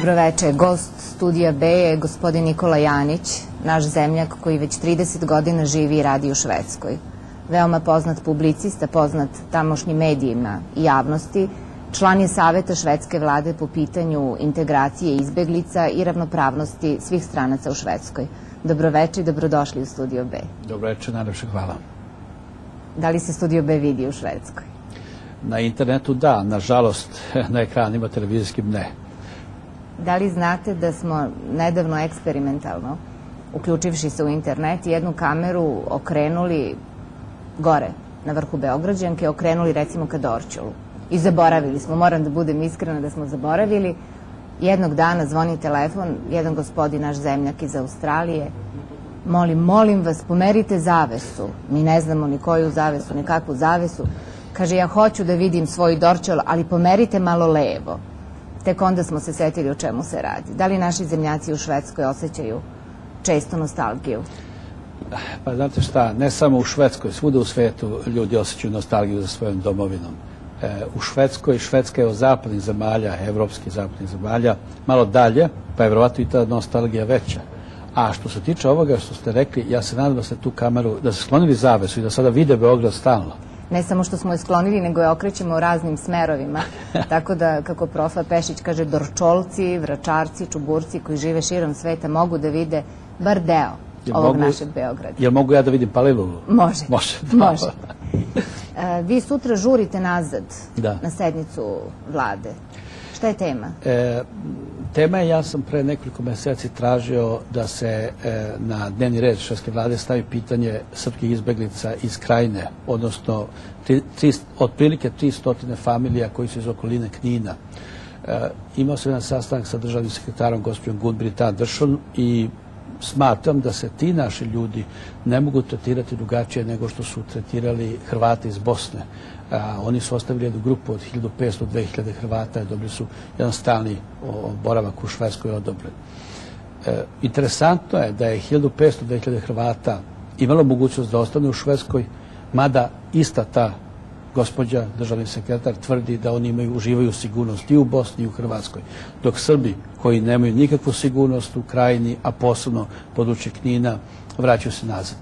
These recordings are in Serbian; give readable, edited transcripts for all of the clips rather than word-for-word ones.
Dobroveče. Gost Studija B je gospodin Nikola Janić, naš zemljak koji već 30 godina živi i radi u Švedskoj. Veoma poznat publicista, poznat tamošnjim medijima i javnosti, član je Saveta švedske vlade po pitanju integracije izbeglica i ravnopravnosti svih stranaca u Švedskoj. Dobroveče i dobrodošli u Studio B. Dobroveče, najlepše hvala. Da li se Studio B vidi u Švedskoj? Na internetu da, nažalost, na ekranima televizijskim ne. Da li znate da smo nedavno eksperimentalno, uključivši se u internet, jednu kameru okrenuli gore, na vrhu Beograđanke, okrenuli recimo ka Dorćolu. I zaboravili smo, moram da budem iskrena da smo zaboravili. Jednog dana zvoni telefon, jedan gospodin, naš zemljak iz Australije, molim vas, pomerite zavesu. Mi ne znamo ni koju zavesu, ni kakvu zavesu. Kaže, ja hoću da vidim svoj Dorćol, ali pomerite malo levo. Tek onda smo se setili o čemu se radi. Da li naši zemljaci u Švedskoj osjećaju često nostalgiju? Pa znate šta, ne samo u Švedskoj, svuda u svetu ljudi osjećaju nostalgiju za svojom domovinom. U Švedskoj, Švedska je od zapadnih zemalja, evropskih zapadnih zemalja, malo dalje, pa je vjerovatno i ta nostalgija veća. A što se tiče ovoga što ste rekli, ja se nadam da ste tu kameru, da ste sklonili zavesu i da sada vide Beograd stalno. Ne samo što smo je sklonili, nego je okrećemo u raznim smerovima. Tako da, kako profa Pešić kaže, Dorčolci, Vračarci, Čuburci koji žive širom sveta mogu da vide bar deo ovog našeg Beograda. Jel mogu ja da vidim Palilulu? Može. Može. Vi sutra žurite nazad na sednicu vlade. Šta je tema? Tema je, ja sam pre nekoliko meseci tražio da se na dnevni red švedske vlade stavi pitanje srpskih izbeglica iz Krajine, odnosno otprilike 300 familija koji su iz okoline Knina. Imao sam jedan sastanak sa državnim sekretarom gospođom Gunbritt Andersson i smatram da se ti naši ljudi ne mogu tretirati drugačije nego što su tretirali Hrvate iz Bosne. Oni su ostavili jednu grupu od 1500-2000 Hrvata i dobili su jedan stalni boravak u Švedskoj odobren. Interesantno je da je 1500-2000 Hrvata imalo mogućnost da ostane u Švedskoj, mada ista ta gospođa, državni sekretar, tvrdi da oni uživaju sigurnost i u Bosni i u Hrvatskoj, dok Srbi koji nemaju nikakvu sigurnost u Krajini, a posebno područje Knina, vraćaju se nazad.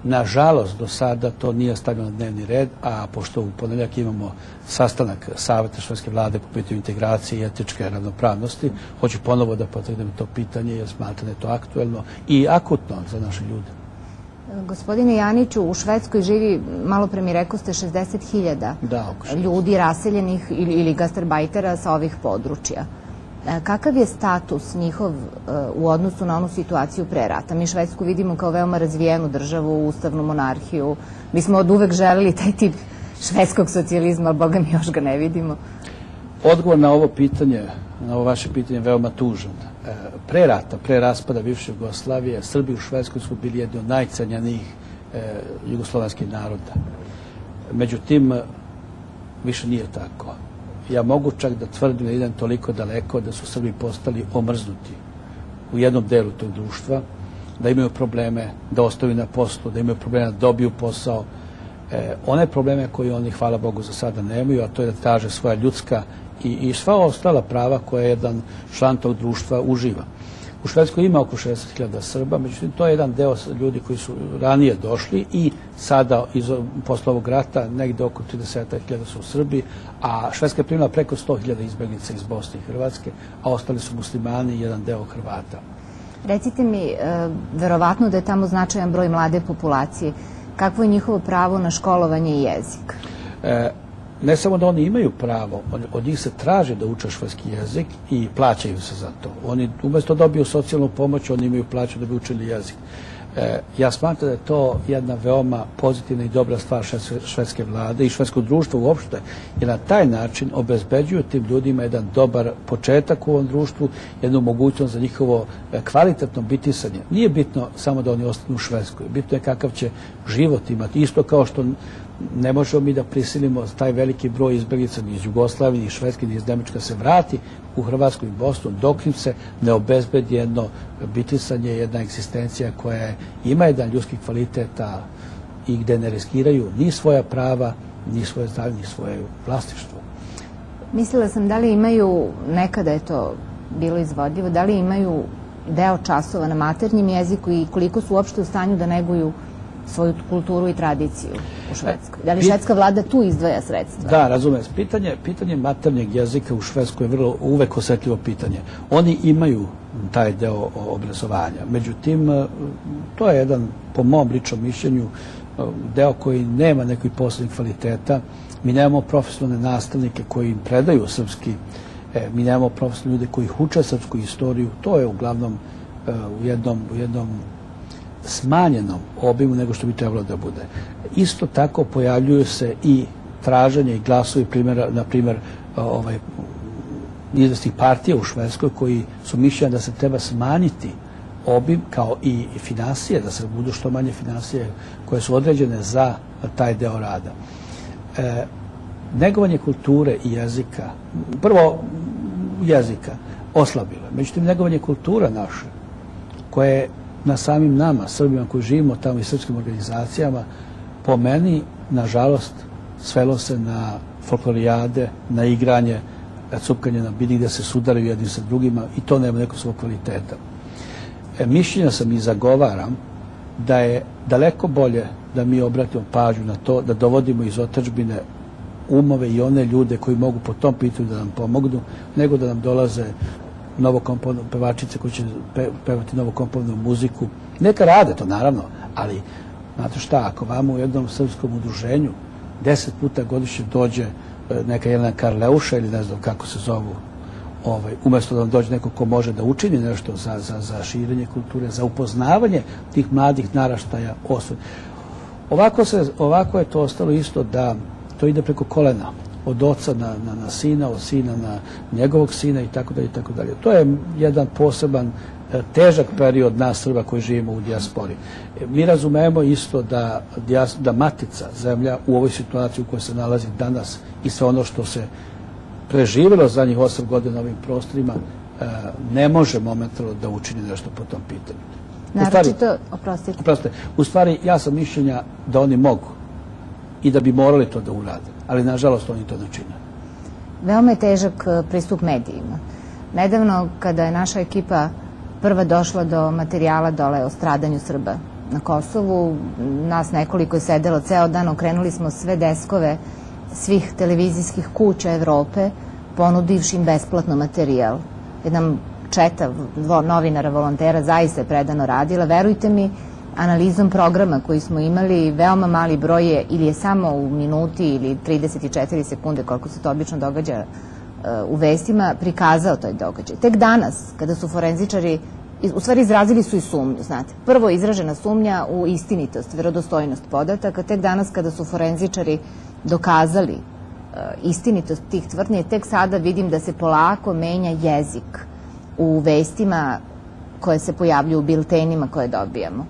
Nažalost, do sada to nije stavljeno na dnevni red, a pošto u ponedeljak imamo sastanak Saveta švedske vlade po pitanju integracije i etičke ravnopravnosti, hoću ponovo da potegnem to pitanje jer smatram da je to aktuelno i akutno za naše ljude. Gospodine Janiću, u Švedskoj živi, malo pre mi rekao ste, 60.000 ljudi raseljenih ili gastarbajtera sa ovih područja. Kakav je status njihov u odnosu na onu situaciju pre rata? Mi Švedsku vidimo kao veoma razvijenu državu, ustavnu monarhiju. Mi smo od uvek želeli taj tip švedskog socijalizma, ali boga mi još ga ne vidimo. Odgovor na ovo pitanje, na ovo vaše pitanje je veoma tužan. Pre rata, pre raspada bivše Jugoslavije, Srbi u Švedskoj su bili jedni od najcenjenijih jugoslovenskih naroda. Međutim, više nije tako. Ja mogu čak da tvrdim da idem toliko daleko da su Srbi postali omrznuti u jednom delu tog društva, da imaju probleme da ostaju na poslu, da imaju probleme da dobiju posao. One probleme koje oni, hvala Bogu, za sada nemaju, a to je da traže svoja ljudska i sva ostala prava koje jedan član tog društva uživa. U Švedskoj ima oko 60.000 Srba, međutim to je jedan deo ljudi koji su ranije došli i sada posle ovog rata negde oko 30.000 su Srbi, a Švedska je primila preko 100.000 izbeglica iz Bosne i Hrvatske, a ostali su muslimani i jedan deo Hrvata. Recite mi, verovatno da je tamo značajan broj mlade populacije. Kakvo je njihovo pravo na školovanje i jezik? Ne samo da oni imaju pravo, od njih se traži da uče švedski jezik i plaćaju se za to. Oni umjesto dobiju socijalnu pomoć, oni imaju plaću da bi učili jezik. Ja smatram da je to jedna veoma pozitivna i dobra stvar švedske vlade i švedskog društva uopšte, jer na taj način obezbeđuju tim ljudima jedan dobar početak u ovom društvu, jednu mogućnost za njihovo kvalitetno bitisanje. Nije bitno samo da oni ostanu u Švedskoj, bitno je kakav će život imati. Isto kao što ne možemo mi da prisilimo taj veliki broj izbeglica ni iz Jugoslavije, ni iz Švedske, ni iz Nemačke se vrati u Hrvatsku i Bosnu dok im se ne obezbedi jedno bitisanje, jedna egzistencija koja ima jedan ljudski kvalitet i gde ne riskiraju ni svoja prava, ni svoje zdravlje, ni svoje vlasništvo. Mislila sam da li imaju nekada, eto, bilo izvodljivo, da li imaju deo časova na maternjem jeziku i koliko su uopšte u stanju da neguju svoju kulturu i tradiciju u Švedskoj? Da li švedska vlada tu izdvaja sredstva? Da, razumem. Pitanje maternjeg jezika u Švedskoj je uvek osetljivo pitanje. Oni imaju taj deo obrazovanja. Međutim, to je jedan, po mom ličnom mišljenju, deo koji nema nekih posebnih kvaliteta. Mi nemamo profesionalne nastavnike koji im predaju srpski, mi nemamo profesionalne ljude koji uče srpsku istoriju. To je uglavnom u jednom smanjenom obimu nego što bi trebalo da bude. Isto tako pojavljuju se i traženje i glasovi, na primjer, izvesnih partija u Švedskoj koji su mišljenja da se treba smanjiti obim kao i finansije, da se budu što manje finansije koje su određene za taj deo rada. Negovanje kulture i jezika, prvo jezika, oslabilo. Međutim, negovanje kultura naše, koje je na samim nama, Srbima koji živimo tamo i srpskim organizacijama, po meni, nažalost, svelo se na folklorijade, na igranje, cupkanje na bini gde se sudaraju jedni sa drugima i to nema nekog svog kvaliteta. Mišljenja sam i zagovaram da je daleko bolje da mi obratimo pažnju na to, da dovodimo iz otadžbine umove i one ljude koji mogu po tom pitanju da nam pomognu, nego da nam dolaze novokomponovne pevačice koji će pevati novokomponovnu muziku. Neka rade to, naravno, ali znate šta, ako vama u jednom srpskom udruženju 10 puta godišnje dođe neka Jelena Karleuša ili ne znam kako se zovu, umjesto da vam dođe neko ko može da učini nešto za širenje kulture, za upoznavanje tih mladih naraštaja osvrt. Ovako je to ostalo isto da to ide preko kolena, od oca na sina, od sina na njegovog sina i tako dalje i tako dalje. To je jedan poseban težak period nas Srba koji živimo u dijaspori. Mi razumemo isto da matica zemlja u ovoj situaciji u kojoj se nalazi danas i sve ono što se preživjelo zadnjih 8 godina na ovim prostorima ne može momentalno da učini nešto po tom pitanju. Naročito, oprostite. U stvari, ja sam mišljenja da oni mogu i da bi morali to da urade, ali nažalost oni to ne čine. Veoma je težak pristup medijima. Nedavno, kada je naša ekipa prva došla do materijala dole o stradanju Srba na Kosovu, nas nekoliko je sedelo ceo dan, okrenuli smo sve deskove svih televizijskih kuća Evrope, ponudivši im besplatno materijal. Jedna četa novinara, volontera zaista je predano radila. Verujte mi, analizom programa koji smo imali, veoma mali broj je, ili je samo u minuti ili 34 sekunde, koliko se to obično događa u vestima, prikazao taj događaj. Tek danas, kada su forenzičari, u stvari izrazili su i sumnju, znate. Prvo je izražena sumnja u istinitost, verodostojnost podataka, tek danas kada su forenzičari dokazali istinitost tih tvrdnje, tek sada vidim da se polako menja jezik u vestima koje se pojavljuju u biltenima koje dobijamo.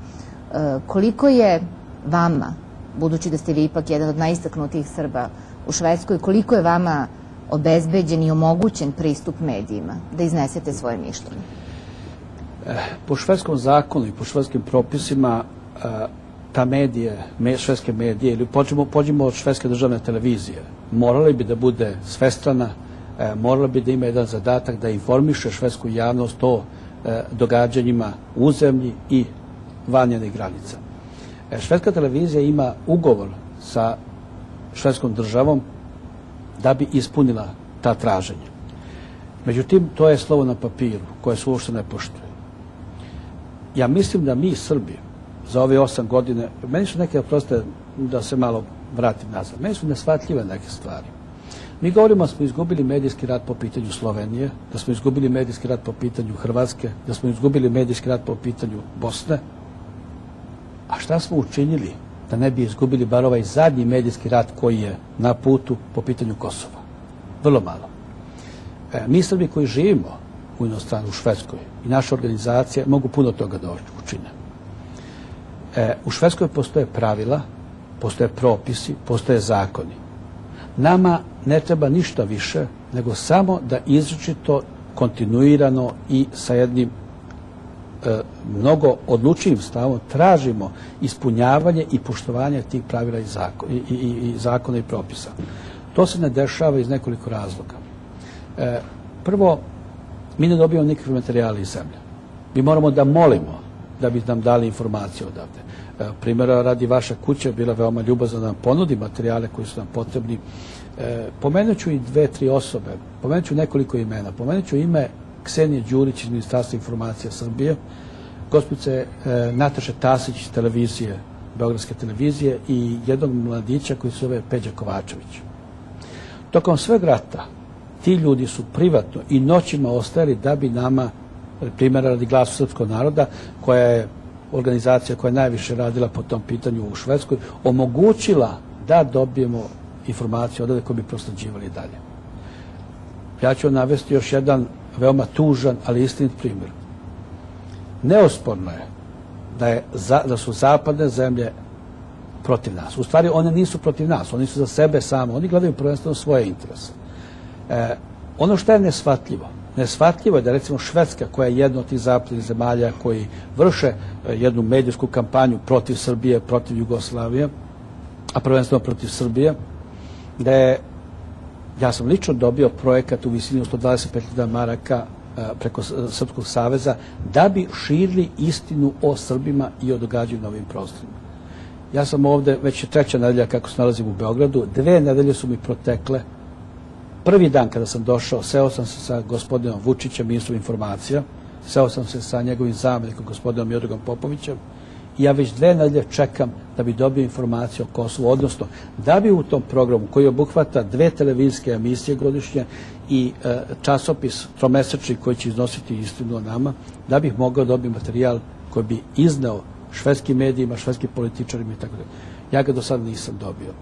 Koliko je vama, budući da ste vi ipak jedan od najistaknutijih Srba u Švedskoj, koliko je vama obezbeđen i omogućen pristup medijima da iznesete svoje mišljenje? Po švedskom zakonu i po švedskim propisima ta švedske medije, ili pođemo od švedske državne televizije, morala bi da bude svestrana, morala bi da ima jedan zadatak da informiše švedsku javnost o događanjima u zemlji i van njenih granica. Švedska televizija ima ugovor sa švedskom državom da bi ispunila ta traženja. Međutim, to je slovo na papiru koje se uopšte ne poštuje. Ja mislim da mi, Srbi, za ove 8 godine, meni su neke, oprostite, da se malo vratim nazad, meni su neshvatljive neke stvari. Mi govorimo da smo izgubili medijski rat po pitanju Slovenije, da smo izgubili medijski rat po pitanju Hrvatske, da smo izgubili medijski rat po pitanju Bosne. A šta smo učinili da ne bi izgubili bar ovaj zadnji medijski rat koji je na putu po pitanju Kosova? Vrlo malo. Mi Srbi koji živimo u inostranstvu, u Švedskoj, i naše organizacije mogu puno toga da učine. U Švedskoj postoje pravila, postoje propisi, postoje zakoni. Nama ne treba ništa više nego samo da izričito, kontinuirano i sa jednim mnogo odlučnijim stavom tražimo ispunjavanje i poštovanje tih pravila i zakona i propisa. To se ne dešava iz nekoliko razloga. Prvo, mi ne dobijamo nikakve materijale iz zemlje. Mi moramo da molimo da bi nam dali informacije odavde. Primjera radi, vaša kuća je bila veoma ljubazna da nam ponudi materijale koji su nam potrebni. Pomenut ću i 2-3 osobe, pomenut ću nekoliko imena. Pomenut ću ime Ksenije Đurić iz Ministarstva informacija Srbije, gospođice Nataše Tasić iz televizije, Beogradske televizije i jednog mladića koji se zove Peđa Kovačević. Tokom sveg rata ti ljudi su privatno i noćima ostajali da bi nama, primjera radi Glasu srpskog naroda, koja je organizacija koja je najviše radila po tom pitanju u Švedskoj, omogućila da dobijemo informacije odavde koje bi prosleđivali dalje. Ja ću navesti još jedan veoma tužan, ali istinit primjer. Neosporno je da su zapadne zemlje protiv nas. U stvari, one nisu protiv nas, oni su za sebe samo, oni gledaju prvenstveno svoje interese. Ono što je neshvatljivo je da recimo Švedska, koja je jedna od tih zapadnih zemalja koji vrše jednu medijsku kampanju protiv Srbije, protiv Jugoslavije, a prvenstveno protiv Srbije, da je, ja sam lično dobio projekat u visini od 125.000 maraka preko Srpskog saveza da bi širili istinu o Srbima i o događanju na ovim prostorima. Ja sam ovde, već je 3. nedelja kako se nalazim u Beogradu, 2 nedelje su mi protekle. Prvi dan kada sam došao, seo sam se sa gospodinom Vučićem, ministrom informacija, seo sam se sa njegovim zamenikom, gospodinom Miodragom Popovićem, i ja već 2 nedelje čekam da bi dobio informacije o Kosovu, odnosno da bi u tom programu koji obuhvata 2 televizijske emisije godišnje i časopis tromesečni koji će iznositi istinu o nama, da bih mogao dobiti materijal koji bi izneo švedskim medijima, švedskim političarima i tako da. Ja ga do sada nisam dobio.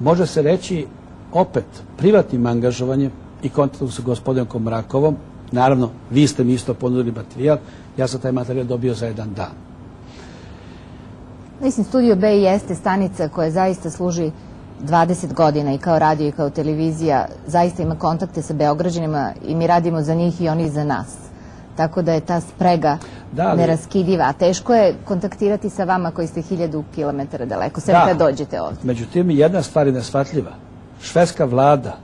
Može se reći opet privatnim angažovanjem i kontaktom sa gospodinom Komrakovom, naravno vi ste mi isto ponudili materijal, ja sam taj materijal dobio za 1 dan. Mislim, Studio B jeste stanica koja zaista služi 20 godina i kao radio i kao televizija, zaista ima kontakte sa Beograđanima i mi radimo za njih i oni za nas. Tako da je ta sprega neraskidiva. A teško je kontaktirati sa vama koji ste 1000 kilometara daleko, sve kad dođete ovdje. Međutim, jedna stvar je neshvatljiva. Švedska vlada,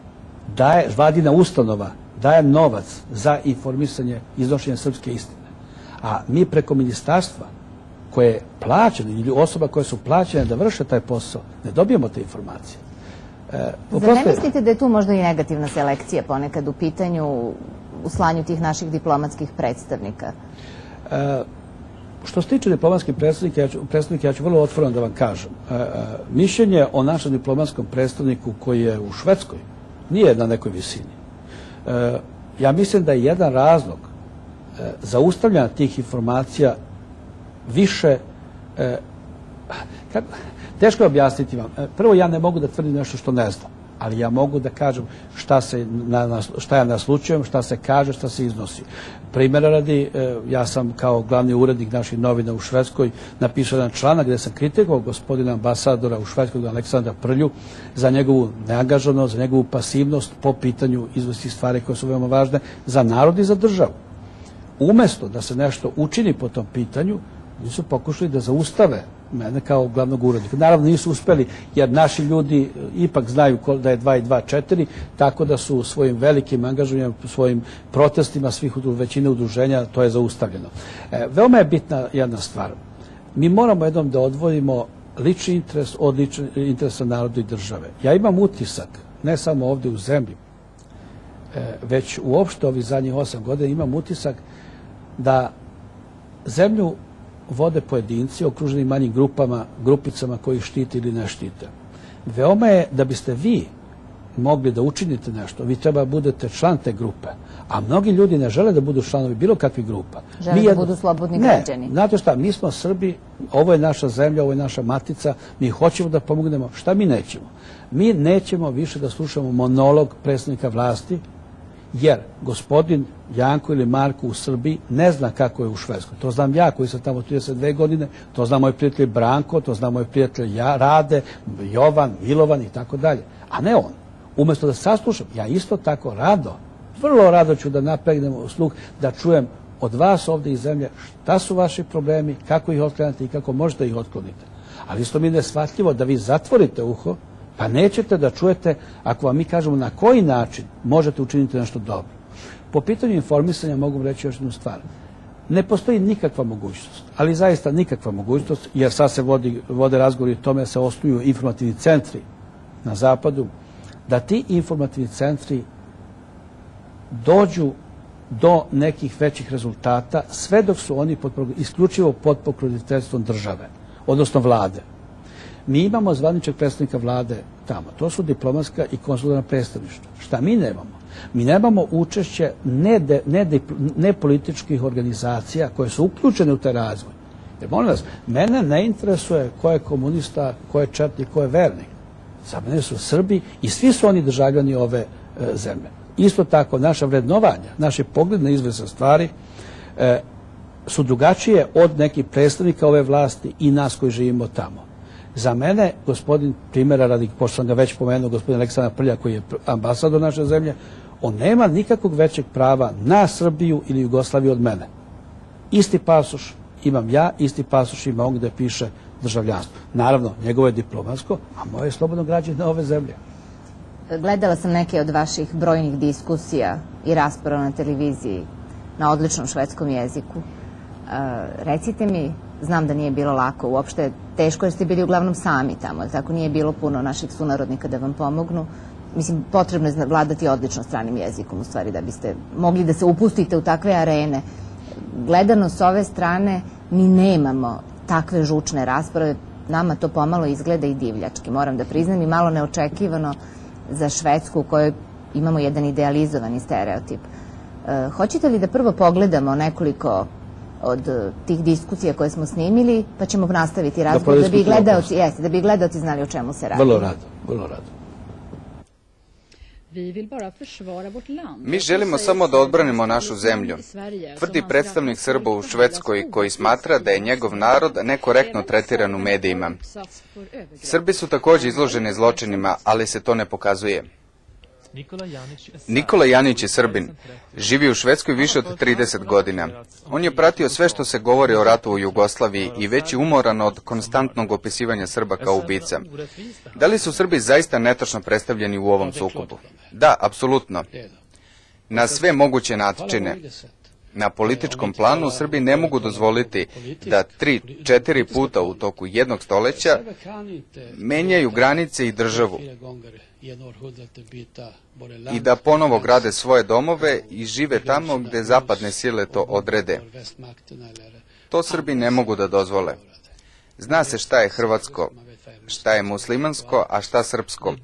vladina ustanova, daje novac za informisanje, iznošenje srpske istine. A mi preko ministarstva, koje je plaćeno, ili osoba koje su plaćene da vrše taj posao, ne dobijemo te informacije. Zar ne mislite da je tu možda i negativna selekcija ponekad u pitanju u slanju tih naših diplomatskih predstavnika? Što se tiče diplomatskih predstavnika, ja ću vrlo otvoreno da vam kažem. Mišljenje o našem diplomatskom predstavniku koji je u Švedskoj nije na nekoj visini. Ja mislim da je jedan razlog zaustavljanja tih informacija više, teško je objasniti vam. Prvo, ja ne mogu da tvrdim nešto što ne znam, ali ja mogu da kažem šta ja naslučujem, šta se kaže, šta se iznosi. Primjera radi, ja sam kao glavni urednik naših novina u Švedskoj napisao jedan članak gde sam kritikovao gospodina ambasadora u Švedskoj, Aleksandra Prlju, za njegovu neangažovanost, za njegovu pasivnost po pitanju izvesti stvari koje su veoma važne za narod i za državu. Umesto da se nešto učini po tom pitanju, oni su pokušali da zaustave mene kao glavnog urednika. Naravno nisu uspeli, jer naši ljudi ipak znaju da je 2 i 2 4, tako da su svojim velikim angažovanjem, svojim protestima svih većine udruženja, to je zaustavljeno. Veoma je bitna jedna stvar. Mi moramo jednom da odvojimo lični interes od interesa naroda i države. Ja imam utisak, ne samo ovdje u zemlji, već uopšte ovih zadnjih 8 godina imam utisak da zemlju vode pojedinci okruženi manjim grupicama koji ih štite ili ne štite. Veoma je da biste vi mogli da učinite nešto, vi treba da budete član te grupe, a mnogi ljudi ne žele da budu članovi bilo kakvih grupa. Žele da budu slobodni građani. Ne, znate šta, mi smo Srbi, ovo je naša zemlja, ovo je naša matica, mi hoćemo da pomognemo. Šta mi nećemo? Mi nećemo više da slušamo monolog predstavnika vlasti, jer gospodin Janko ili Marko u Srbiji ne zna kako je u Švedskoj. To znam ja koji sam tamo 32 godine, to zna moj prijatelj Branko, to zna moj prijatelj Rade, Jovan, Milovan i tako dalje. A ne on. Umesto da saslušam, ja isto tako rado, vrlo rado ću da napregnemo sluh, da čujem od vas ovdje iz zemlje šta su vaši problemi, kako ih otklanjate i kako možete ih otkloniti. Ali isto mi je neshvatljivo da vi zatvorite uho, pa nećete da čujete, ako vam mi kažemo na koji način možete učiniti nešto dobro. Po pitanju informisanja mogu reći još jednu stvar. Ne postoji nikakva mogućnost, ali zaista nikakva mogućnost, jer sad se vode razgovori o tome da se osnuju informativni centri na zapadu, da ti informativni centri dođu do nekih većih rezultata, sve dok su oni isključivo pod pokroviteljstvom države, odnosno vlade. Mi imamo zvaničnog predstavnika vlade tamo. To su diplomatska i konzularna predstavništva. Šta mi nemamo? Mi nemamo učešće nepolitičkih organizacija koje su uključene u taj razvoj. Jer, molim vas, mene ne interesuje ko je komunista, ko je četnik, ko je vernik. Za mene su Srbi i svi su oni državljani ove zemlje. Isto tako, naša vrednovanja, naše pogled na izvesne stvari su drugačije od nekih predstavnika ove vlasti i nas koji živimo tamo. Za mene, gospodin, primjera radi, pošto sam ga već pomenuo, gospodin Aleksandar Prlja, koji je ambasador naše zemlje, on nema nikakvog većeg prava na Srbiju ili Jugoslaviju od mene. Isti pasoš imam ja, isti pasoš ima on gde piše državljanstvo. Naravno, njegovo je diplomatsko, a moje je slobodno građane ove zemlje. Gledala sam neke od vaših brojnih diskusija i rasprava na televiziji na odličnom švedskom jeziku. Recite mi, znam da nije bilo lako, uopšte teško jer ste bili uglavnom sami tamo, tako nije bilo puno naših sunarodnika da vam pomognu. Mislim, potrebno je vladati odlično stranim jezikom, u stvari, da biste mogli da se upustite u takve arene. Gledano s ove strane, mi nemamo takve žučne rasprave, nama to pomalo izgleda i divljački, moram da priznam, i malo neočekivano za Švedsku u kojoj imamo jedan idealizovani stereotip. Hoćete li da prvo pogledamo nekoliko od tih diskusija koje smo snimili, pa ćemo nastaviti razgovor da bi gledaoci znali o čemu se radi? Vrlo rado, vrlo rado. Mi želimo samo da odbranimo našu zemlju, tvrdi predstavnik Srba u Švedskoj koji smatra da je njegov narod nekorektno tretiran u medijima. Srbi su također izloženi zločinima, ali se to ne pokazuje. Nikola Janić je Srbin. Živi u Švedskoj više od 30 godina. On je pratio sve što se govori o ratu u Jugoslaviji i već je umoran od konstantnog opisivanja Srba kao ubica. Da li su Srbi zaista netačno predstavljeni u ovom sukobu? Da, apsolutno. Na sve moguće načine. Na političkom planu Srbi ne mogu dozvoliti da 3-4 puta u toku jednog stoleća menjaju granice i državu i da ponovo grade svoje domove i žive tamo gde zapadne sile to odrede. To Srbi ne mogu da dozvole. Zna se šta je hrvatsko, šta je muslimansko, a šta srpsko.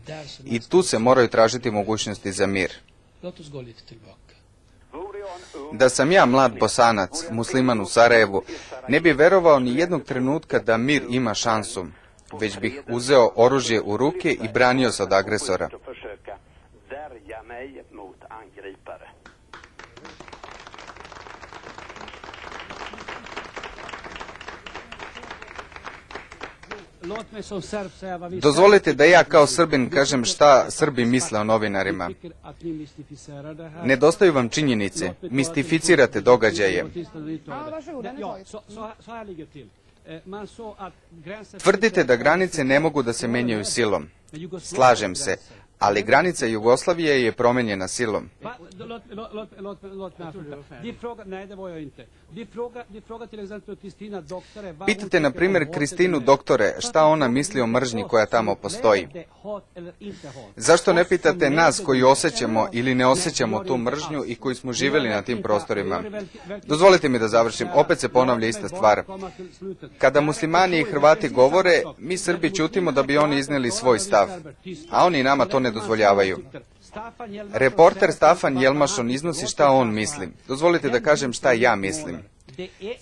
I tu se moraju tražiti mogućnosti za mir. Da sam ja mlad Bosanac, musliman u Sarajevu, ne bi verovao ni jednog trenutka da mir ima šansu, već bih uzeo oružje u ruke i branio se od agresora. Dozvolite da ja kao Srbin kažem šta Srbi misle o novinarima. Nedostaju vam činjenice, mistificirate događaje. Tvrdite da granice ne mogu da se menjaju silom. Slažem se, ali granica Jugoslavije je promenjena silom. Pitate, na primjer, Kristinu doktore šta ona misli o mržnji koja tamo postoji. Zašto ne pitate nas koji osjećamo ili ne osjećamo tu mržnju i koji smo živjeli na tim prostorima? Dozvolite mi da završim, opet se ponavlja ista stvar. Kada muslimani i Hrvati govore, mi Srbi ćutimo da bi oni izneli svoj stav, a oni nama to ne dozvoljavaju. Reporter Stafan Jelmašon iznosi šta on misli. Dozvolite da kažem šta ja mislim.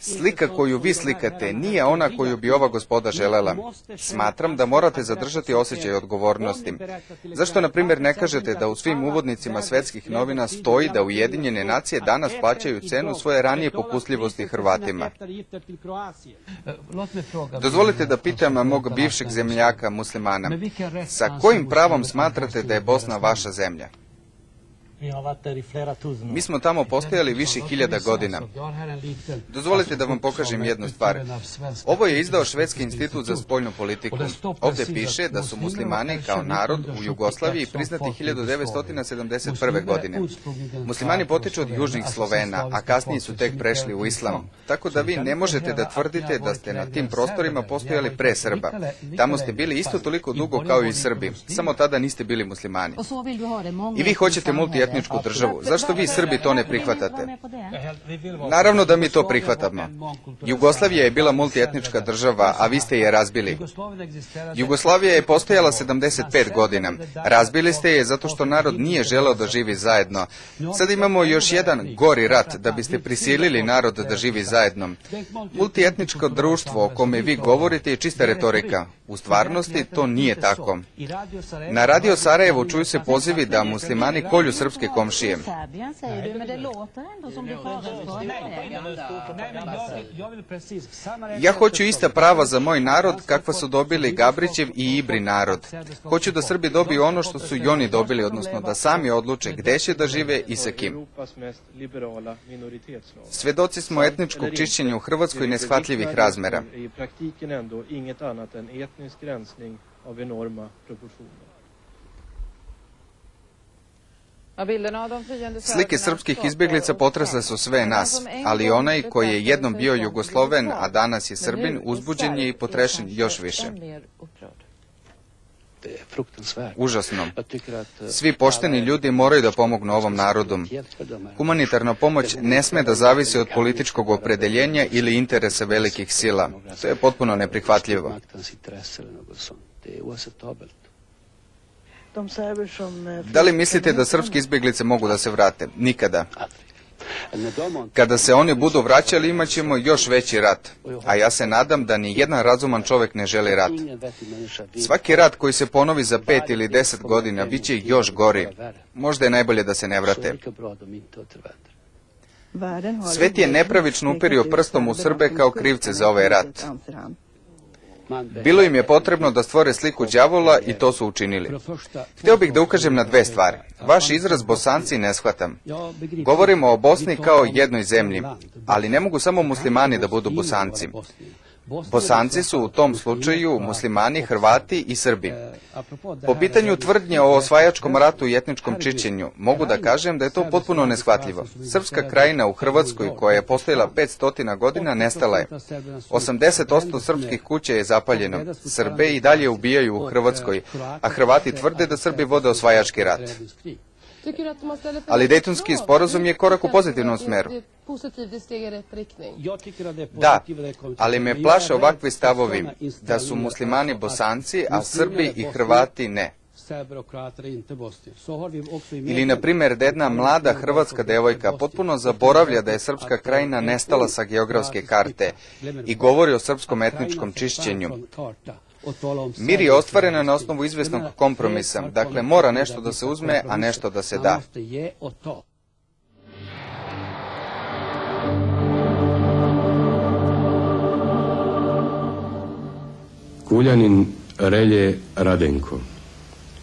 Slika koju vi slikate nije ona koju bi ova gospoda želela. Smatram da morate zadržati osjećaj odgovornosti. Zašto, na primjer, ne kažete da u svim uvodnicima svetskih novina stoji da Ujedinjene nacije danas plaćaju cenu svoje ranije popustljivosti Hrvatima? Dozvolite da pitam mog bivšeg zemljaka muslimana. Sa kojim pravom smatrate da je Bosna vaša zemlja? Mi smo tamo postojali više hiljada godina. Dozvolite da vam pokažem jednu stvar. Ovo je izdao Švedski institut za spoljnu politiku. Ovdje piše da su muslimani kao narod u Jugoslaviji priznati 1971. godine. Muslimani potiču od južnih Slovena, a kasnije su tek prešli u islam. Tako da vi ne možete da tvrdite da ste na tim prostorima postojali pre Srba. Tamo ste bili isto toliko dugo kao i Srbi, samo tada niste bili muslimani. I vi hoćete multietničku državu. Zašto vi Srbi to ne prihvatate? Naravno da mi to prihvatamo. Jugoslavija je bila multietnička država, a vi ste je razbili. Jugoslavija je postojala 75 godina. Razbili ste je zato što narod nije želeo da živi zajedno. Sad imamo još jedan gori rat da biste prisilili narod da živi zajedno. Multietničko društvo o kome vi govorite je čista retorika. U stvarnosti to nije tako. Na Radio Sarajevo čuju se pozivi da muslimani kolju srpske komšije. Ja hoću ista prava za moj narod kakva su dobili Gabrićev i Ibri narod. Hoću da Srbi dobiju ono što su i oni dobili, odnosno da sami odluče gde će da žive i sa kim. Svedoci smo etničkog čišćenja u Hrvatskoj neshvatljivih razmera. Slike srpskih izbjeglica potresle su sve nas, ali onaj koji je jednom bio Jugosloven, a danas je Srbin, uzbuđen je i potrešen još više. Užasno. Svi pošteni ljudi moraju da pomognu ovom narodu. Humanitarna pomoć ne sme da zavisi od političkog opredeljenja ili interesa velikih sila. To je potpuno neprihvatljivo. Da li mislite da srpske izbjeglice mogu da se vrate? Nikada. Kada se oni budu vraćali, imat ćemo još veći rat. A ja se nadam da ni jedan razuman čovjek ne želi rat. Svaki rat koji se ponovi za 5 ili 10 godina bit će još gori. Možda je najbolje da se ne vrate. Svet je nepravično uperio prstom u Srbe kao krivce za ovaj rat. Bilo im je potrebno da stvore sliku đavola i to su učinili. Hteo bih da ukažem na dve stvari. Vaš izraz Bosanci ne shvatam. Govorimo o Bosni kao jednoj zemlji, ali ne mogu samo muslimani da budu Bosanci. Bosanci su u tom slučaju muslimani, Hrvati i Srbi. Po pitanju tvrdnje o osvajačkom ratu i etničkom čišćenju, mogu da kažem da je to potpuno neshvatljivo. Srpska krajina u Hrvatskoj, koja je postojala 500 godina, nestala je. 80% srpskih kuća je zapaljeno. Srbe i dalje ubijaju u Hrvatskoj, a Hrvati tvrde da Srbi vode osvajački rat. Ali Dejtonski sporazum je korak u pozitivnom smeru. Da, ali me plaše ovakvi stavovi, da su muslimani Bosanci, a Srbi i Hrvati ne. Ili, na primjer, da jedna mlada hrvatska devojka potpuno zaboravlja da je srpska krajina nestala sa geografske karte i govori o srpskom etničkom čišćenju. Mir je ostvaren na osnovu izvesnog kompromisa, dakle mora nešto da se uzme, a nešto da se da. Kuljanin Relje Radenko,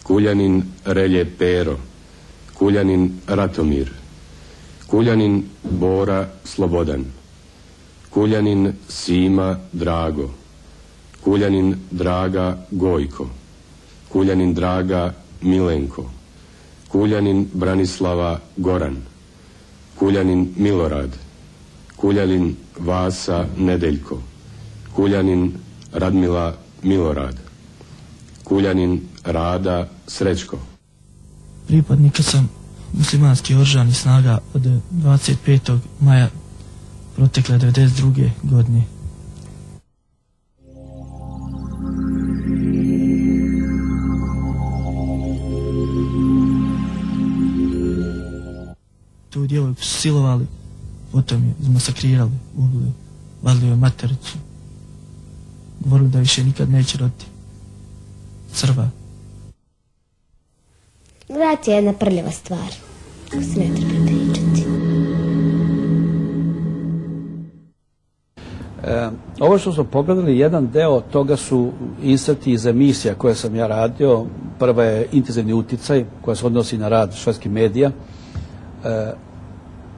Kuljanin Relje Pero, Kuljanin Ratomir, Kuljanin Bora Slobodan, Kuljanin Sima Drago, Kuljanin Draga Gojko, Kuljanin Draga Milenko, Kuljanin Branislava Goran, Kuljanin Milorad, Kuljanin Vasa Nedeljko, Kuljanin Radmila Milorad, Kuljanin Rada Srećko. Pripadnika sam muslimanskih oružanih snaga od 25. maja protekle 1992. godine. Tu djevojku su silovali, potom je izmasakrirali, ubili, vadili joj matericu. Govorili da više nikad neće roditi Srba. Rat je jedna prljava stvar, ko se ne treba pričati. Ovo što smo pogledali, jedan deo toga su inserti iz emisija koje sam ja radio. Prva je Intenzivni uticaj, koja se odnosi na rad švedskih medija.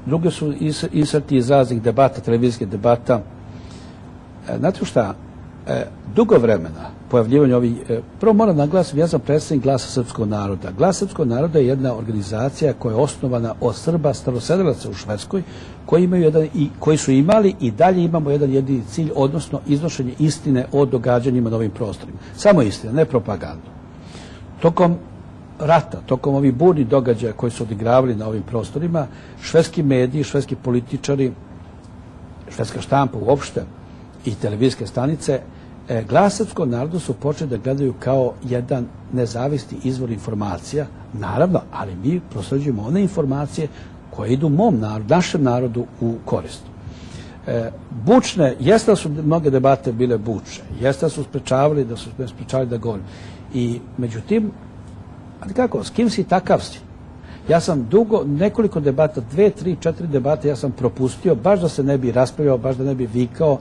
Drugi su inserti iz raznih debata, televizijskih debata. Znate šta, dugo vremena pojavljivanja ovih... Prvo moram naglasiti, ja sam predstavnik Glasa srpskog naroda. Glas srpskog naroda je jedna organizacija koja je osnovana od Srba starosedelaca u Švedskoj, koji su imali i dalje imamo jedan jedini cilj, odnosno iznošenje istine o događanjima na ovim prostorima. Samo istina, ne propagandu. Tokom rata, tokom ovih burnih događaja koji su odigravali na ovim prostorima, švedski mediji, švedski političari, švedska štampa uopšte i televizijske stanice, Glas srpskog naroda su počeli da gledaju kao jedan nezavisni izvor informacija, naravno, ali mi prosleđujemo one informacije koje idu mom narodu, našem narodu u korist. Bučne, jeste da su mnoge debate bile bučne, jeste da su sprečavali da govorim. I međutim, ali kako, s kim si takav si? Ja sam dugo, nekoliko debata, 2, 3, 4 debate ja sam propustio, baš da se ne bi raspravljao, baš da ne bi vikao.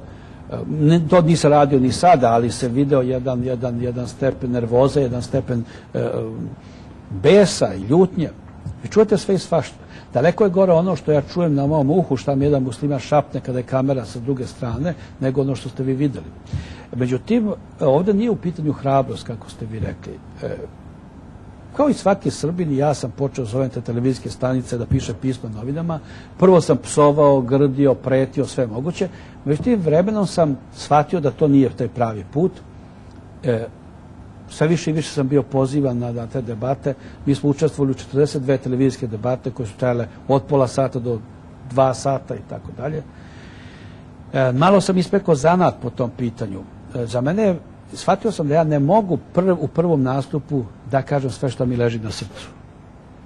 To nisam radio ni sada, ali se video jedan stepen nervoze, jedan stepen besa i ljutnje. Vi čujete sve i svašta. Daleko je gore ono što ja čujem na mom uhu, šta mi jedan musliman šapne kada je kamera sa druge strane, nego ono što ste vi videli. Međutim, ovdje nije u pitanju hrabrost, kako ste vi rekli. Kao i svaki Srbin, ja sam počeo zovem te televizijske stanice da piše pismo novinama. Prvo sam psovao, grdio, pretio, sve moguće. Međutim, vremenom sam shvatio da to nije taj pravi put. Sve više i više sam bio pozivan na te debate. Mi smo učestvovali u 42 televizijske debate koje su trajale od pola sata do 2 sata i tako dalje. Malo sam ispekao zanat po tom pitanju. Za mene shvatio sam da ja ne mogu u prvom nastupu da kažem sve što mi leži na srcu.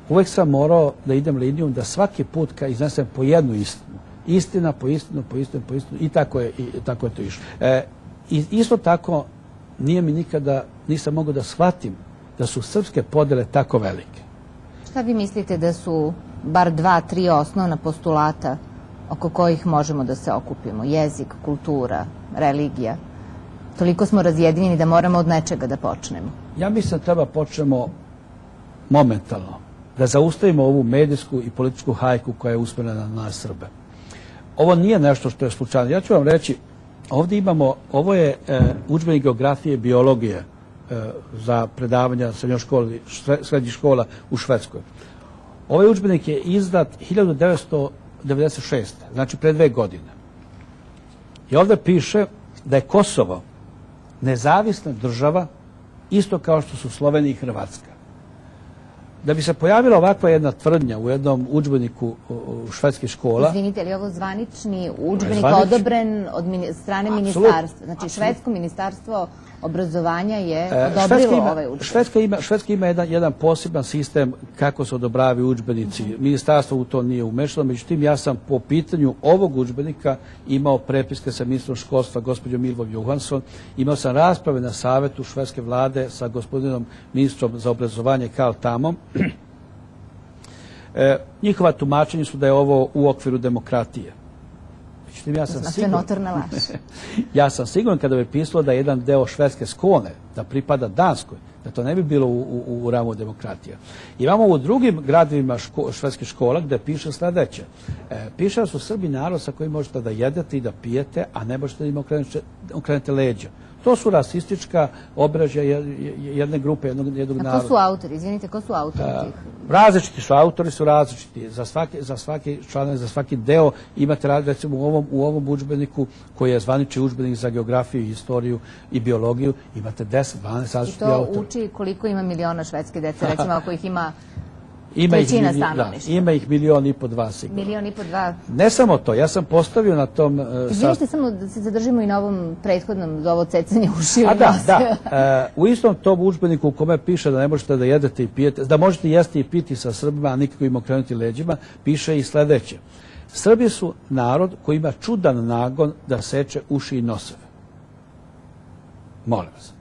Uvek sam morao da idem linijom da svaki put iznesem po jednu istinu. Istina po istinu, po istinu, po istinu i tako je to išlo. I isto tako nije mi nikada, nisam mogao da shvatim da su srpske podele tako velike. Šta vi mislite da su bar 2, 3 osnovna postulata oko kojih možemo da se okupimo? Jezik, kultura, religija? Toliko smo razjedinjeni da moramo od nečega da počnemo. Ja mislim da treba počnemo momentalno, da zaustavimo ovu medijsku i političku hajku koja je usmjerena na nas Srbe. Ovo nije nešto što je slučajno. Ja ću vam reći, ovdje imamo, ovo je udžbenik geografije i biologije za predavanja srednjih škola u Švedskoj. Ovaj udžbenik je izdat 1996. Znači pre 2 godine. I ovdje piše da je Kosovo nezavisna država, isto kao što su Slovenija i Hrvatska. Da bi se pojavila ovakva jedna tvrdnja u jednom udžbeniku švedskih škola... Izvinite, ali ovo zvanični udžbenik odobren od strane ministarstva? Znači, švedsko ministarstvo obrazovanja je odobrilo ovaj udžbenik. Švedska ima jedan poseban sistem kako se odobravaju udžbenici. Ministarstvo u to nije umešalo, međutim ja sam po pitanju ovog udžbenika imao prepiske sa ministrom školstva, gospođom Ylvom Johansson, imao sam rasprave na savetu švedske vlade sa gospodinom ministrom za obrazovanje Carl Thamom. Njihova tumačenja su da je ovo u okviru demokratije. Ja sam siguran kada bi pisalo da je jedan deo švedske Skåne, da pripada Danskoj, da to ne bi bilo u ramu demokratija. Imamo u drugim gradovima švedskih škola gde piše sledeće. Piše da su Srbi narod sa kojim možete da jedete i da pijete, a ne možete da im okrenete leđa. To su rasistička obražja jedne grupe, jednog naroda. A ko su autori? Izvinite, ko su autori tih? Različiti su, autori su različiti. Za svaki član, za svaki deo imate, recimo u ovom udžbeniku, koji je zvanični udžbenik za geografiju, istoriju i biologiju, imate 10, 12 različitih autora. I to uči koliko ima miliona švedske dece, recimo ako ih ima trećina stanovništva. Ima ih 1,5 miliona, 2 sigurno. 1,5 miliona. Ne samo to, ja sam postavio na tom... Izvinite samo da se zadržimo i na ovom prethodnom za ovo cecanje uši. Da. U istom tom udžbeniku u kome piše da ne možete da jedete i pijete, da možete jesti i piti sa Srbima, a nikako im okrenuti leđima, piše i sledeće. Srbi su narod koji ima čudan nagon da seče uši i noseve. Molim vas.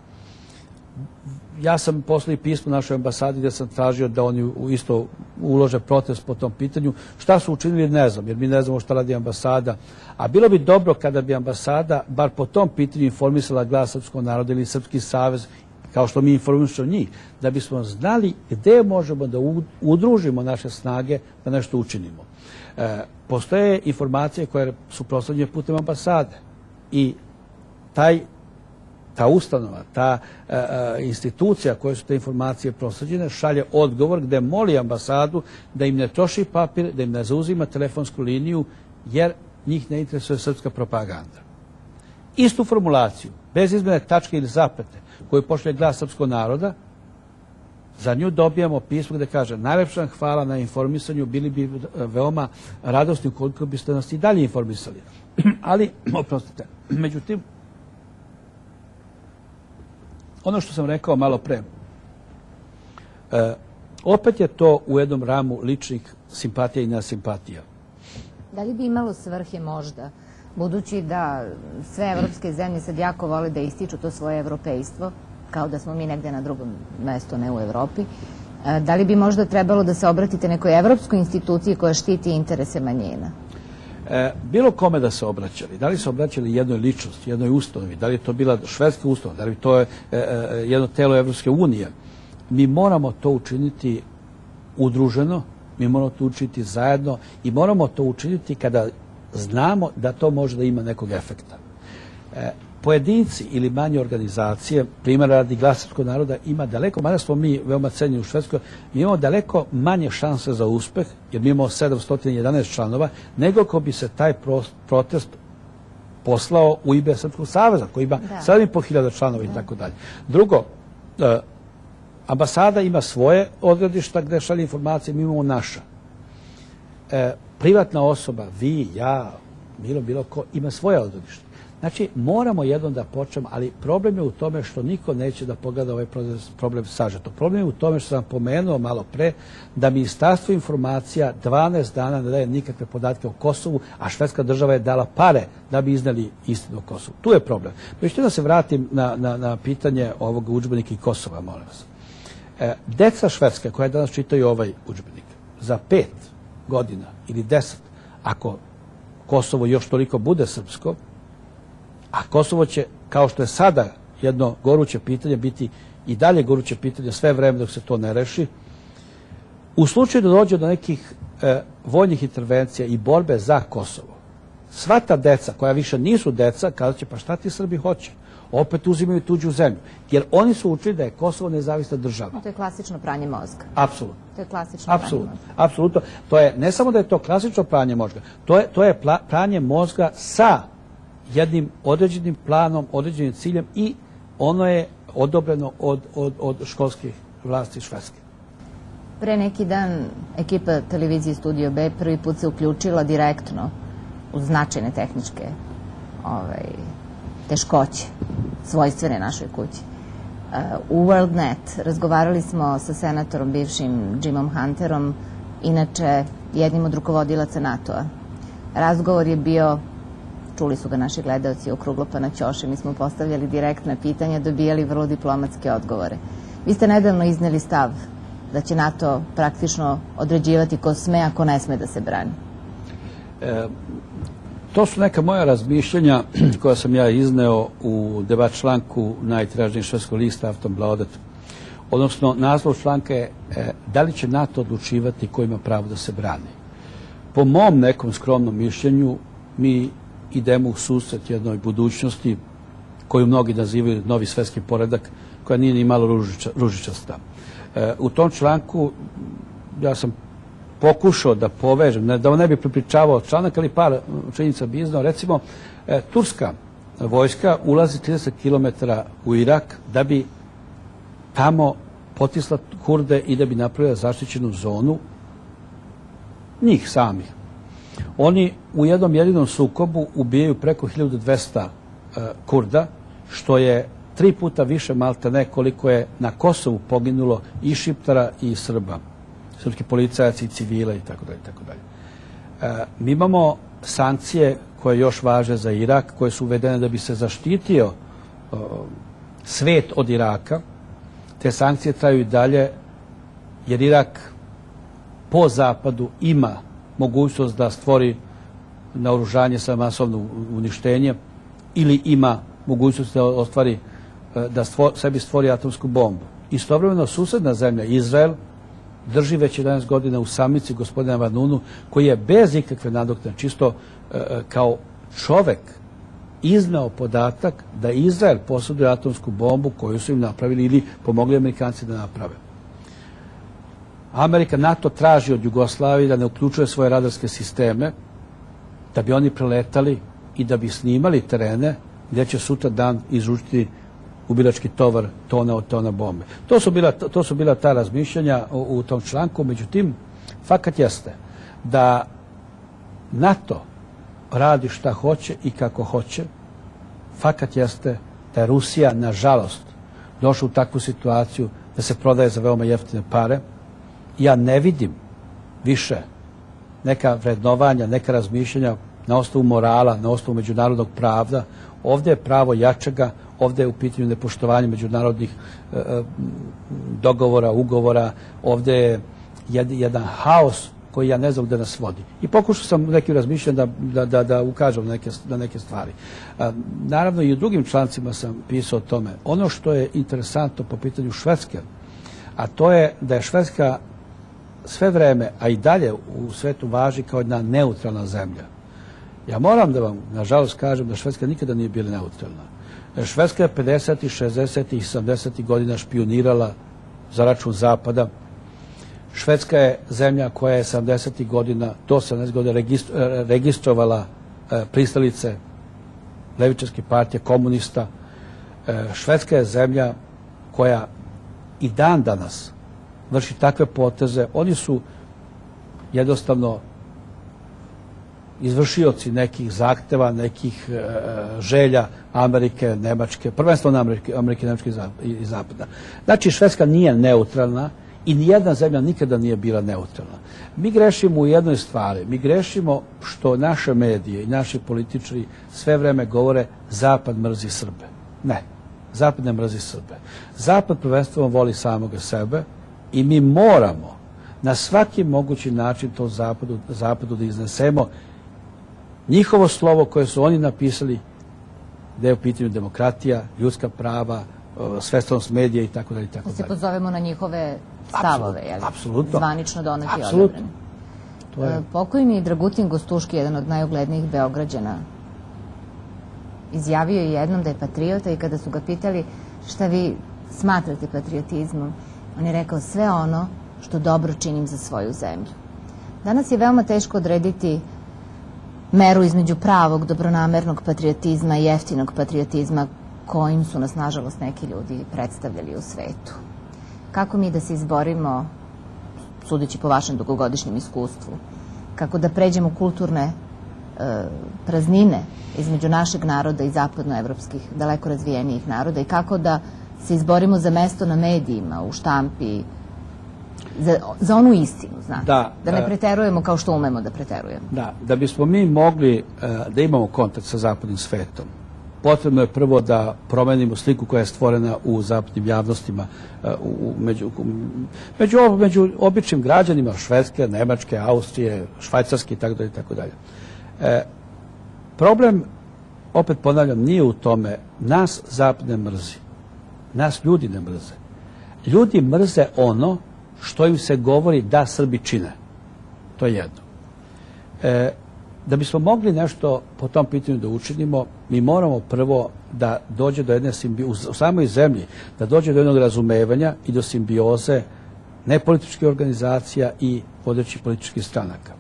Ja sam poslao pismo našoj ambasadi gdje sam tražio da oni isto ulože protest po tom pitanju. Šta su učinili, ne znam, jer mi ne znamo šta radi ambasada. A bilo bi dobro kada bi ambasada, bar po tom pitanju, informisala Glas srpskog naroda ili Srpski savez kao što mi informišemo njih, da bismo znali gde možemo da udružimo naše snage da nešto učinimo. Postoje informacije koje su prosleđene putem ambasade i ta ustanova, ta institucija koje su te informacije prosleđene šalje odgovor gde moli ambasadu da im ne troši papir, da im ne zauzima telefonsku liniju, jer njih ne interesuje srpska propaganda. Istu formulaciju, bez izmene tačke ili zapete, koju pošalje Glas srpskog naroda, za nju dobijamo pismo gde kaže: najlepša hvala na informisanju, bili bi veoma radosni ukoliko biste nas i dalje informisali. Ali, oprostite, međutim, ono što sam rekao malo pre, opet je to u jednom ramu ličnih simpatija i nesimpatija. Da li bi imalo svrhe možda, budući da sve evropske zemlje sad jako vole da ističu to svoje evropejstvo, kao da smo mi negde na drugom mestu, ne u Evropi, da li bi možda trebalo da se obratite nekoj evropskoj instituciji koja štiti interese manjina? Bilo kome da se obraćali, da li se obraćali jednoj ličnosti, jednoj ustanovi, da li je to bila švedska ustanova, da li to je jedno telo Evropske unije, mi moramo to učiniti udruženo, mi moramo to učiniti zajedno i moramo to učiniti kada znamo da to može da ima nekog efekta. Pojedinci ili manje organizacije, primjera radi Glas srpskog naroda, ima daleko, mada smo mi veoma cenjeni u Švedskoj, mi imamo daleko manje šanse za uspeh, jer mi imamo 711 članova, nego ako bi se taj protest poslao u ime Srpskog saveza, koji ima 7.500 članova i tako dalje. Drugo, ambasada ima svoje odredišta gde šalje informacije, mi imamo naša. Privatna osoba, vi, ja, bilo ko, ima svoje odredište. Znači, moramo jednom da počnemo, ali problem je u tome što niko neće da pogleda ovaj problem sažeto. Problem je u tome što sam pomenuo malo pre da Ministarstvo informacija 12 dana ne daje nikakve podatke o Kosovu, a švedska država je dala pare da bi iznali istinu o Kosovu. Tu je problem. Međutim, da se vratim na pitanje ovog udžbenika i Kosova, molim vas. Deca Švedske koja danas čitaju ovaj udžbenik, za 5 godina ili 10, ako Kosovo još toliko bude srpsko, a Kosovo će, kao što je sada jedno goruće pitanje, biti i dalje goruće pitanje sve vreme dok se to ne reši, u slučaju da dođe do nekih vojnih intervencija i borbe za Kosovo, sva ta deca koja više nisu deca, kazat će: pa šta ti Srbi hoće? Opet uzimaju tuđu zemlju. Jer oni su učili da je Kosovo nezavisna država. To je klasično pranje mozga. Apsolutno. To je klasično pranje mozga. Apsolutno. To je, ne samo da je to klasično pranje mozga, to je pranje mozga sa jednim određenim planom, određenim ciljem i ono je odobreno od školskih vlasti Švedske. Pre neki dan ekipa televizije Studio B prvi put se uključila direktno u značajne tehničke teškoće, svojstvene našoj kući. U WorldNet razgovarali smo sa senatorom bivšim Jimom Hunterom, inače jednim od rukovodilaca NATO-a. Razgovor je bio, čuli su ga naši gledalci, okruglo pa na ćoše, mi smo postavljali direktna pitanja, dobijali vrlo diplomatske odgovore. Vi ste nedavno izneli stav da će NATO praktično određivati ko sme, a ko ne sme da se brani. To su neka moja razmišljenja koja sam ja izneo u debat članku najtiražnijeg švedskog lista Aftonbladet. Odnosno, naslov članka je da li će NATO odlučivati ko ima pravo da se brani. Po mom nekom skromnom mišljenju, mi idemo u susret jednoj budućnosti koju mnogi nazivaju novi svetski poredak, koja nije ni malo ružičasta. U tom članku ja sam pokušao da povežem, da vam ne bi prepričavao članak, ali par činjenica bi iznao. Recimo, turska vojska ulazi 30 km u Irak da bi tamo potisla Kurde i da bi napravila zaštićenu zonu njih samih. Oni u jednom jedinom sukobu ubijaju preko 1200 Kurda, što je 3 puta više maltene koliko je na Kosovu poginulo i Šiptara i Srba, srpski policajaci i civila itd. Mi imamo sankcije koje još važe za Irak, koje su uvedene da bi se zaštitio svet od Iraka. Te sankcije traju i dalje, jer Irak po zapadu ima mogućnost da stvori naoružanje sa masovno uništenje ili ima mogućnost da ostvari da sebi stvori atomsku bombu. Istovremeno susedna zemlja, Izrael, drži već 11 godina u samici gospodina Vanunu, koji je bez ikakve nadoknade, čisto kao čovek, izneo podatak da Izrael posjeduje atomsku bombu koju su im napravili ili pomogli Amerikanci da naprave. NATO traži od Jugoslavije da ne uključuje svoje radarske sisteme, da bi oni preletali i da bi snimali terene gdje će sutra dan izručiti ubilački tovar tona od tona bombe. To su bila ta razmišljanja u tom članku, međutim, fakat jeste da NATO radi šta hoće i kako hoće. Fakat jeste da je Rusija, nažalost, došla u takvu situaciju da se prodaje za veoma jeftine pare. Ja ne vidim više neka vrednovanja, neka razmišljanja na osnovu morala, na osnovu međunarodnog prava. Ovdje je pravo jačega, ovdje je u pitanju nepoštovanje međunarodnih dogovora, ugovora, ovdje je jedan haos koji ja ne znam gde nas vodi. I pokušao sam nekim razmišljanjem da ukažem na neke stvari. Naravno i u drugim člancima sam pisao o tome. Ono što je interesantno po pitanju Švedske, a to je da je Švedska sve vreme, a i dalje u svetu važi kao jedna neutralna zemlja. Ja moram da vam, nažalost, kažem da Švedska nikada nije bila neutralna. Švedska je 50. 60. i 70. godina špionirala za račun Zapada. Švedska je zemlja koja je 70. godina, do 70 godina registrovala pristalice levičarske partije, komunista. Švedska je zemlja koja i dan danas vrši takve poteze. Oni su jednostavno izvršioci nekih zahteva, nekih želja Amerike, Nemačke, prvenstveno Amerike, Nemačke i Zapada. Znači, Švedska nije neutralna i nijedna zemlja nikada nije bila neutralna. Mi grešimo u jednoj stvari. Mi grešimo što naše medije i naši političari sve vreme govore Zapad mrzi Srbe. Ne, Zapad ne mrzi Srbe. Zapad prvenstveno voli samoga sebe i mi moramo na svaki mogući način to Zapadu da iznesemo njihovo slovo koje su oni napisali, gde je u pitanju demokratija, ljudska prava, svesnost medija i tako dalje. Da se pozovemo na njihove stavove, je li? Apsolutno. Zvanično doneti i odabrani. Pokojni Dragutin Gostuški, jedan od najuglednijih Beograđana, izjavio je jednom da je patriota i kada su ga pitali šta vi smatrate patriotizmom, on je rekao sve ono što dobro činim za svoju zemlju. Danas je veoma teško odrediti meru između pravog, dobronamernog patriotizma i jeftinog patriotizma kojim su nas, nažalost, neki ljudi predstavljali u svetu. Kako mi da se izborimo, sudeći po vašem dugogodišnjem iskustvu, kako da pređemo kulturne praznine između našeg naroda i zapadnoevropskih, daleko razvijenijih naroda i kako da se izborimo za mesto na medijima, u štampi, za onu istinu, znate. Da ne preterujemo kao što umemo da preterujemo. Da bismo mi mogli da imamo kontakt sa zapadnim svetom, potrebno je prvo da promenimo sliku koja je stvorena u zapadnim javnostima, među običnim građanima Švedske, Nemačke, Austrije, Švajcarske itd. Problem, opet ponavljam, nije u tome, nas Zapad ne mrzi, nas ljudi ne mrze. Ljudi mrze ono što im se govori da Srbi čine. To je jedno. Da bismo mogli nešto po tom pitanju da učinimo, mi moramo prvo da dođe do jedne simbioze, u samoj zemlji, da dođe do jednog razumevanja i do simbioze nepolitičkih organizacija i vodećih političkih stranaka.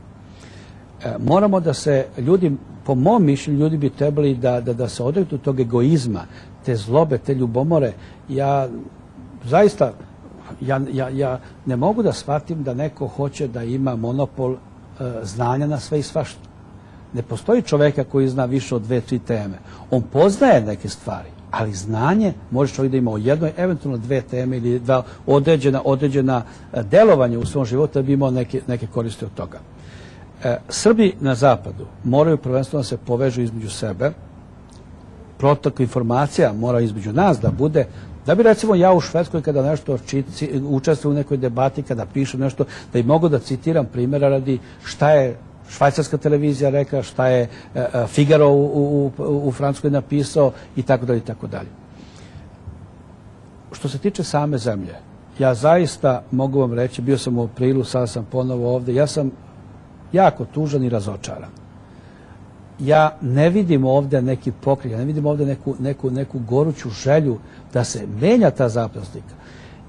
Moramo da se ljudi, po mom mišljenju, ljudi bi trebali da se odreknu tog egoizma, te zlobe, te ljubomore. Ja zaista ja ne mogu da shvatim da neko hoće da ima monopol znanja na sve i svašta. Ne postoji čoveka koji zna više od 2-3 teme. On poznaje neke stvari, ali znanje može čovjek da ima o jednoj, eventualno 2 teme ili da određena delovanja u svom životu da bi imao neke koriste od toga. Srbi na zapadu moraju prvenstveno da se povežu između sebe, protok informacija mora između nas da bude, da bi recimo ja u Švedskoj kada nešto učestvujem u nekoj debati, kada pišem nešto, da bi mogu da citiram primjera radi šta je švajcarska televizija rekla, šta je Figaro u Francuskoj napisao i tako dalje i tako dalje. što se tiče same zemlje, ja zaista mogu vam reći, bio sam u aprilu, sada sam ponovo ovde, ja sam jako tužan i razočaran. Ja ne vidim ovde neki pokret, ja ne vidim ovde neku goruću želju da se menja ta zapadna slika.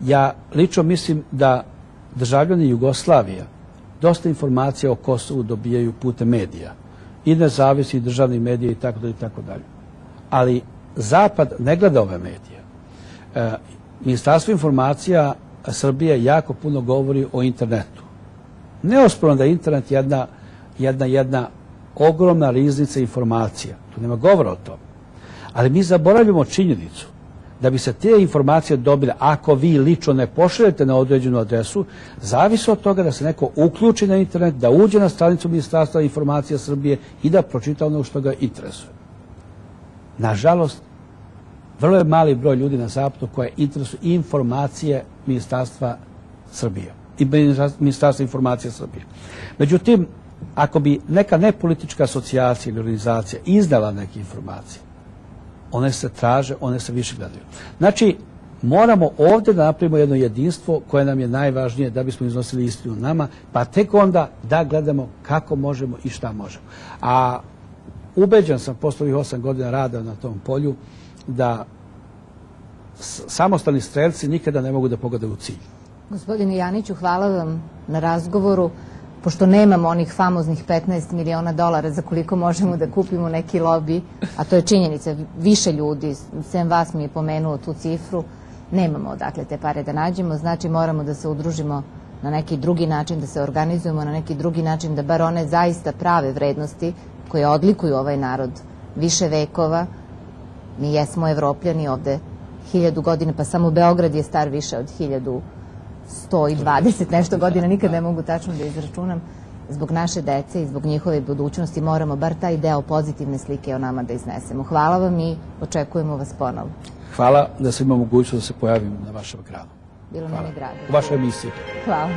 Ja lično mislim da državljani Jugoslavije dosta informacija o Kosovu dobijaju putem medija. I nezavisni državni mediji i tako dalje. Ali Zapad ne gleda ove medije. Ministarstvo informacija Srbije jako puno govori o internetu. Neosporno da je internet jedna ogromna riznica informacija. Tu nema govora o tome. Ali mi zaboravljamo činjenicu da bi se te informacije dobile, ako vi lično ne pošaljete na određenu adresu, zavisi od toga da se neko uključi na internet, da uđe na stranicu Ministarstva informacija Srbije i da pročita ono što ga interesuje. Nažalost, vrlo je mali broj ljudi na zapadu koje interesuju informacije Ministarstva Srbije i Ministarstva informacija Srbije. Međutim, ako bi neka nepolitička asocijacija ili organizacija izdala neke informacije, one se traže, one se više gledaju. Znači, moramo ovdje da napravimo jedno jedinstvo koje nam je najvažnije da bismo iznosili istinu nama, pa tek onda da gledamo kako možemo i šta možemo. A ubeđen sam posle ovih 8 godina rada na tom polju da samostalni strelci nikada ne mogu da pogledaju u cilj. Gospodine Janiću, hvala vam na razgovoru. Pošto nemamo onih famoznih $15 miliona za koliko možemo da kupimo neki lobi, a to je činjenica, više ljudi, sem vas mi je pomenuo tu cifru, nemamo odakle te pare da nađemo, znači moramo da se udružimo na neki drugi način, da se organizujemo na neki drugi način, da bar one zaista prave vrednosti koje odlikuju ovaj narod više vekova. Mi jesmo Evropljani ovde 1000 godina, pa samo Beograd je star više od 1120 nešto godina, nikad ne mogu tačno da izračunam. Zbog naše dece i zbog njihove budućnosti moramo bar taj deo pozitivne slike o nama da iznesemo. Hvala vam i očekujemo vas ponovo. Hvala da sam imao mogućnost da se pojavim na vašem ekranu. Bilo nam je drago. U vašoj emisiji. Hvala.